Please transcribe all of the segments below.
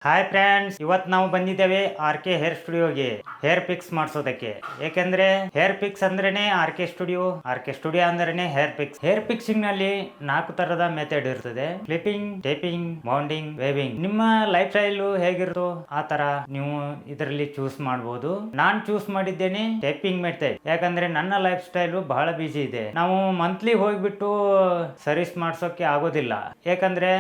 Hi friends, ಇವತ್ತು ನಾವು ಬಂದಿದ್ದೇವೆ ಆರ್ ಕೆ ಹೇರ್ ಸ್ಟುಡಿಯೋಗೆ ಹೇರ್ ಪಿಕ್ಸ್ ಮಾಡಿಸೋದಕ್ಕೆ. ಯಾಕೆಂದ್ರೆ ಹೇರ್ ಪಿಕ್ಸ್ ಅಂದ್ರೇನೆ ಆರ್ ಕೆ ಸ್ಟುಡಿಯೋ ಅಂದ್ರೇನೆ ಹೇರ್ ಪಿಕ್ಸ್. ಹೇರ್ ಪಿಕ್ಸಿಂಗ್ ನಲ್ಲಿ 4 ತರದ ಮೆಥಡ್ ಇರ್ತದೆ: ಕ್ಲಿಪ್ಪಿಂಗ್, ಟೇಪಿಂಗ್, ಬೌಂಡಿಂಗ್, ವೇವಿಂಗ್. ನಿಮ್ಮ ಲೈಫ್ ಸ್ಟೈಲ್ ಹೇಗಿರುತ್ತೋ ಆ ತರ ನೀವು ಇದರಲ್ಲಿ ಚೂಸ್ ಮಾಡಬಹುದು. ನಾನ್ ಚೂಸ್ ಮಾಡಿದ್ದೇನೆ ಟೇಪಿಂಗ್ ಮೆಥಡ್. ಯಾಕಂದ್ರೆ ನನ್ನ ಲೈಫ್ ಸ್ಟೈಲ್ ಬಹಳ ಬಿಸಿ ಇದೆ. ನಾವು ಮಂತ್ಲಿ ಹೋಗ್ಬಿಟ್ಟು ಸರ್ವಿಸ್ ಮಾಡ್ಸೋಕೆ ಆಗೋದಿಲ್ಲ. ಯಾಕಂದ್ರೆ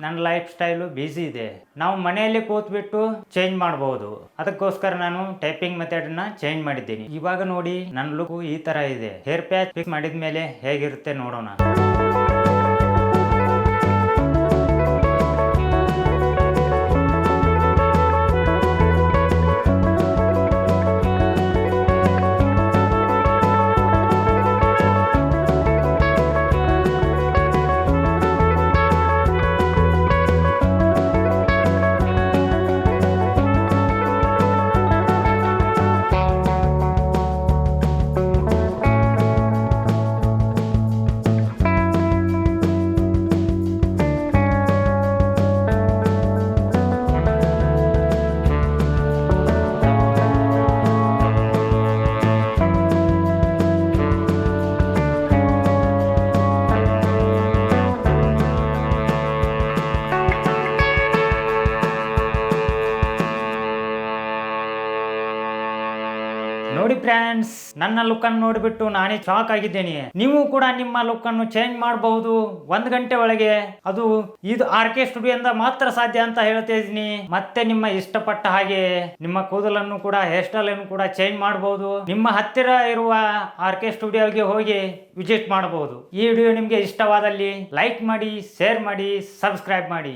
ನನ್ನ ಲೈಫ್ ಸ್ಟೈಲ್ ಬಿಸಿ ಇದೆ. ನಾವು ಮನೆಯಲ್ಲಿ ಕೂತ್ಬಿಟ್ಟು ಚೇಂಜ್ ಮಾಡಬಹುದು. ಅದಕ್ಕೋಸ್ಕರ ನಾನು ಟೈಪಿಂಗ್ ಮೆಥಡ್ ನ ಚೇಂಜ್ ಮಾಡಿದ್ದೀನಿ. ಇವಾಗ ನೋಡಿ ನನ್ನ ಲುಕ್ ಈ ತರ ಇದೆ. ಹೇರ್ ಪ್ಯಾಚ್ ಫಿಕ್ಸ್ ಮಾಡಿದ್ಮೇಲೆ ಹೇಗಿರುತ್ತೆ ನೋಡೋಣ. ನೋಡಿ ಫ್ರೆಂಡ್ಸ್, ನನ್ನ ಲುಕ್ ಅನ್ನು ನೋಡಿಬಿಟ್ಟು ನಾನೇ ಶಾಕ್ ಆಗಿದ್ದೇನೆ. ನೀವು ಕೂಡ ನಿಮ್ಮ ಲುಕ್ ಅನ್ನು ಚೇಂಜ್ ಮಾಡಬಹುದು 1 ಗಂಟೆ ಒಳಗೆ. ಇದು ಆರ್ ಕೆ ಸ್ಟುಡಿಯೋ ಇಂದ ಮಾತ್ರ ಸಾಧ್ಯ ಅಂತ ಹೇಳ್ತಾ ಇದ್ದೀನಿ. ಮತ್ತೆ ನಿಮ್ಮ ಇಷ್ಟಪಟ್ಟ ಹಾಗೆ ನಿಮ್ಮ ಕೂದಲನ್ನು ಕೂಡ, ಹೇರ್ ಸ್ಟೈಲ್ ಅನ್ನು ಕೂಡ ಚೇಂಜ್ ಮಾಡಬಹುದು. ನಿಮ್ಮ ಹತ್ತಿರ ಇರುವ ಆರ್ ಕೆ ಸ್ಟುಡಿಯೋಗೆ ಹೋಗಿ ವಿಸಿಟ್ ಮಾಡಬಹುದು. ಈ ವಿಡಿಯೋ ನಿಮ್ಗೆ ಇಷ್ಟವಾದಲ್ಲಿ ಲೈಕ್ ಮಾಡಿ, ಶೇರ್ ಮಾಡಿ, ಸಬ್ಸ್ಕ್ರೈಬ್ ಮಾಡಿ.